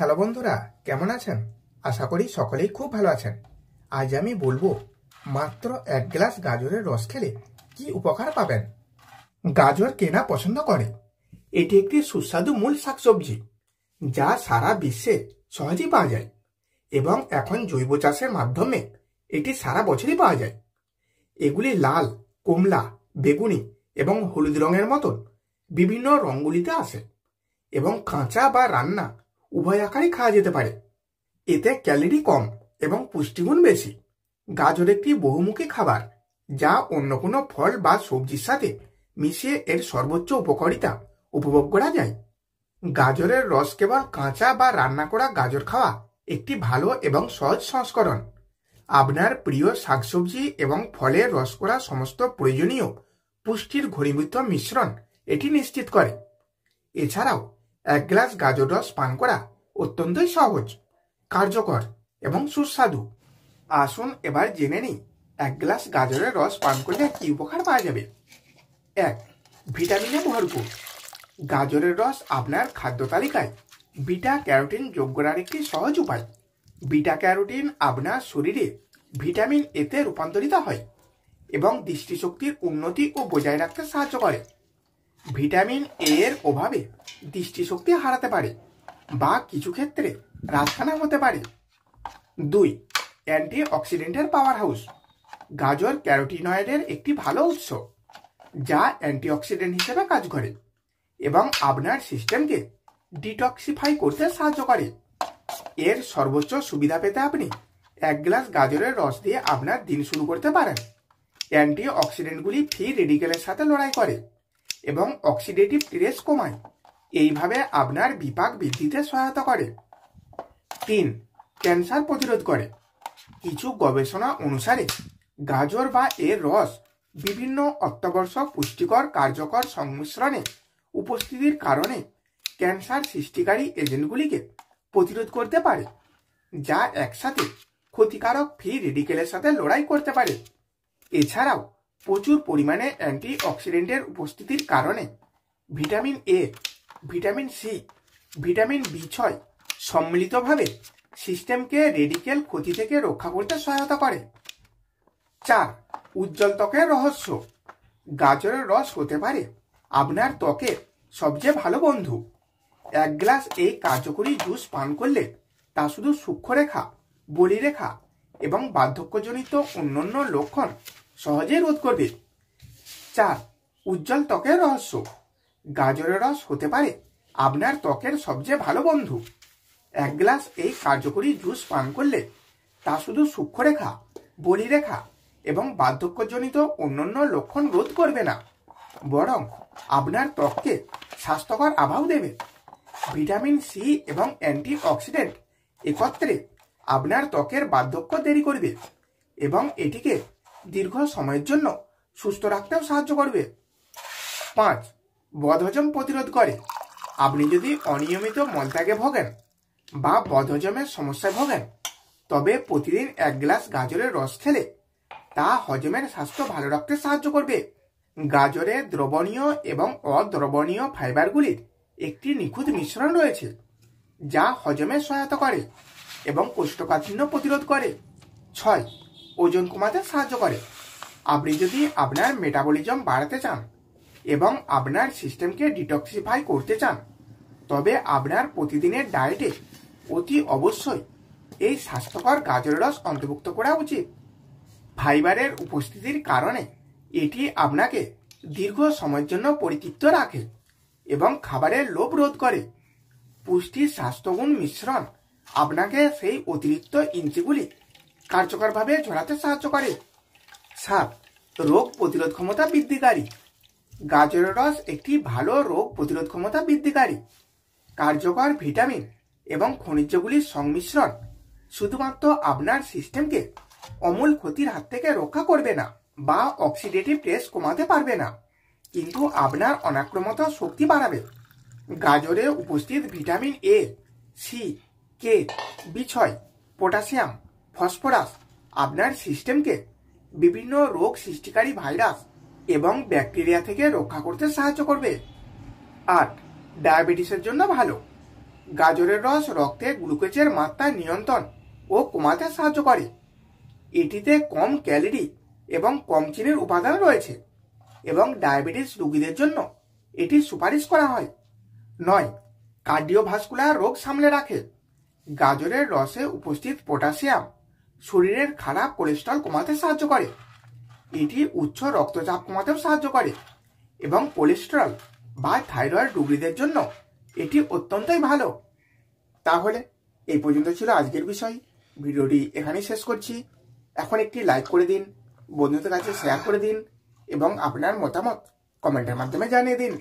Hello বন্ধুরা, কেমন আছেন? আশা করি সকলেই খুব ভালো আছেন। আজ আমি বলবো মাত্র 1 গ্লাস গাজরের রস খেলে কি উপকার পাবেন। গাজর কেনা পছন্দ করে। এটি একটি সুস্বাদু মূল শাকসবজি যা সারা বিশ্বে সহজেই পাওয়া যায় এবং এখন জৈব চাষের মাধ্যমে এটি সারা বছরই পাওয়া যায়। এগুলি লাল, কমলা, বেগুনি এবং হলুদ রঙের মতন বিভিন্ন রঙগুলিতে আসে এবং কাঁচা বা রান্না উভয় আকারে খাওয়া যেতে পারে। এতে ক্যালোরি কম এবং পুষ্টিগুণ বেশি। গাজর একটি বহুমুখী খাবার যা অন্য কোনো ফল বা সবজির সাথে মিশিয়ে এর সর্বোচ্চ উপকারিতা উপভোগ করা যায়। গাজরের রস কেবল কাঁচা বা রান্না করা গাজর খাওয়া একটি ভালো এবং সহজ সংস্করণ। আপনার প্রিয় শাকসবজি এবং ফলের রস করা সমস্ত প্রয়োজনীয় পুষ্টির ঘনীভূত মিশ্রণ এটি নিশ্চিত করে। এছাড়াও 1 গ্লাস গাজর রস পান করা অত্যন্তই সহজ, কার্যকর এবং সুস্বাদু। আসুন এবার জেনে নিই 1 গ্লাস গাজরের রস পান করলে কি উপকার পাওয়া যাবে। 1. ভিটামিনে ভরপুর। গাজরের রস আপনার খাদ্য তালিকায় বিটা ক্যারোটিন যোগ করার একটি সহজ উপায়। বিটা ক্যারোটিন আপনার শরীরে ভিটামিন এতে রূপান্তরিত হয় এবং দৃষ্টিশক্তির উন্নতি ও বজায় রাখতে সাহায্য করে। ভিটামিন এ এর অভাবে দৃষ্টিশক্তি হারাতে পারে বা কিছু ক্ষেত্রে রাতকানা হতে পারে। 2. অ্যান্টিঅক্সিডেন্টের পাওয়ার হাউস। গাজর ক্যারোটিনয়েডের একটি ভালো উৎস যা অ্যান্টিঅক্সিডেন্ট হিসেবে কাজ করে এবং আপনার সিস্টেমকে ডিটক্সিফাই করতে সাহায্য করে। এর সর্বোচ্চ সুবিধা পেতে আপনি 1 গ্লাস গাজরের রস দিয়ে আপনার দিন শুরু করতে পারেন। অ্যান্টিঅক্সিডেন্টগুলি ফ্রি রেডিকেলের সাথে লড়াই করে এবং অক্সিডেটিভ স্ট্রেস কমায়। এইভাবে আপনার বিপাক বৃদ্ধিতে সহায়তা করে। 3. ক্যান্সার প্রতিরোধ করে। কিছু গবেষণা অনুসারে গাজর বা এর রস বিভিন্ন অত্যাবশ্যক পুষ্টিকর কার্যকর সংমিশ্রণে উপস্থিতির কারণে ক্যান্সার সৃষ্টিকারী এজেন্টগুলিকে প্রতিরোধ করতে পারে, যা একসাথে ক্ষতিকারক ফ্রি রেডিকেলের সাথে লড়াই করতে পারে। এছাড়াও প্রচুর পরিমাণে অ্যান্টিঅক্সিডেন্টের উপস্থিতির কারণে vitamin A, vitamin C, vitamin বি6 সম্মিলিতভাবে সিস্টেমকে রেডিকেল ক্ষতি থেকে রক্ষা করতে সহায়তা করে। 4. উজ্জ্বল ত্বকের রহস্য। গাজরের রস হতে পারে আপনার ত্বকের সবচেয়ে ভালো বন্ধু। 1 গ্লাস এই কার্যকরী জুস পান করলে তা শুধু সূক্ষ্মরেখা, বলিরেখা এবং বার্ধক্যজনিত অন্যান্য লক্ষণ সহজেই রোধ করবে। 4. উজ্জ্বল ত্বকের রহস্য। গাজরের রস হতে পারে আপনার ত্বকের সবচেয়ে ভালো বন্ধু। 1 গ্লাস এই কার্যকরী জুস পান করলে তা শুধু সূক্ষ্মরেখা, বলিরেখা এবং বার্ধক্যজনিত অন্যান্য লক্ষণ রোধ করবে না, বরং আপনার ত্বককে স্বাস্থ্যকর আভাও দেবে। ভিটামিন সি এবং অ্যান্টিঅক্সিডেন্ট একত্রে আপনার ত্বকের বার্ধক্য দেরি করবে এবং এটিকে দীর্ঘ সময়ের জন্য সুস্থ রাখতেও সাহায্য করবে। 5. বদহজম প্রতিরোধ করে। আপনি যদি অনিয়মিত মলত্যাগে ভোগেন বা বদহজমের সমস্যায় ভোগেন, তবে প্রতিদিন 1 গ্লাস গাজরের রস খেলে তা হজমের স্বাস্থ্য ভালো রাখতে সাহায্য করবে। গাজরে দ্রবণীয় এবং অদ্রবণীয় ফাইবারগুলির একটি নিখুঁত মিশ্রণ রয়েছে যা হজমে সহায়তা করে এবং কোষ্ঠকাঠিন্য প্রতিরোধ করে। 6. ওজন কমাতে সাহায্য করে। আপনি যদি আপনার মেটাবলিজম বাড়াতে চান এবং আপনার সিস্টেমকে ডিটক্সিফাই করতে চান, তবে আপনার প্রতিদিনের ডায়েটে অতি অবশ্যই এই স্বাস্থ্যকর গাজরের রস অন্তর্ভুক্ত করা উচিত। ফাইবারের উপস্থিতির কারণে এটি আপনাকে দীর্ঘ সময়ের জন্য পরিতৃপ্ত রাখে এবং খাবারের লোভ রোধ করে। পুষ্টি স্বাস্থ্যগুণ মিশ্রণ আপনাকে সেই অতিরিক্ত ইঞ্চিগুলি কার্যকরভাবে ঝরাতে সাহায্য করে। 7. রোগ প্রতিরোধ ক্ষমতা বৃদ্ধিকারী। গাজরের রস একটি ভালো রোগ প্রতিরোধ ক্ষমতা বৃদ্ধিকারী। কার্যকর ভিটামিন এবং খনিজগুলির সংমিশ্রণ শুধুমাত্র আপনার সিস্টেমকে অমূল ক্ষতির হাত থেকে রক্ষা করবে না বা অক্সিডেটিভ স্ট্রেস কমাতে পারবে না, কিন্তু আপনার অনাক্রমত শক্তি বাড়াবে। গাজরে উপস্থিত ভিটামিন এ, সি, কে, বি6, পটাশিয়াম, ফসফরাস আপনার সিস্টেমকে বিভিন্ন রোগ সৃষ্টিকারী ভাইরাস এবং ব্যাকটেরিয়া থেকে রক্ষা করতে সাহায্য করবে। 8. ডায়াবেটিসের জন্য ভালো। গাজরের রস রক্তে গ্লুকোজের মাত্রা নিয়ন্ত্রণ ও কমাতে সাহায্য করে। এটিতে কম ক্যালোরি এবং কম চিনির উপাদান রয়েছে এবং ডায়াবেটিস রোগীদের জন্য এটি সুপারিশ করা হয়। 9. কার্ডিওভাস্কুলার রোগ সামলে রাখে। গাজরের রসে উপস্থিত পটাশিয়াম শরীরের খারাপ কোলেস্ট্রল কমাতে সাহায্য করে। এটি উচ্চ রক্তচাপ কমাতেও সাহায্য করে এবং কোলেস্টেরল বা থাইরয়েড রোগীদের জন্য এটি অত্যন্তই ভালো। তাহলে এই পর্যন্ত ছিল আজকের বিষয়। ভিডিওটি এখানেই শেষ করছি। এখন একটি লাইক করে দিন, বন্ধুদের কাছে শেয়ার করে দিন এবং আপনার মতামত কমেন্টের মাধ্যমে জানিয়ে দিন।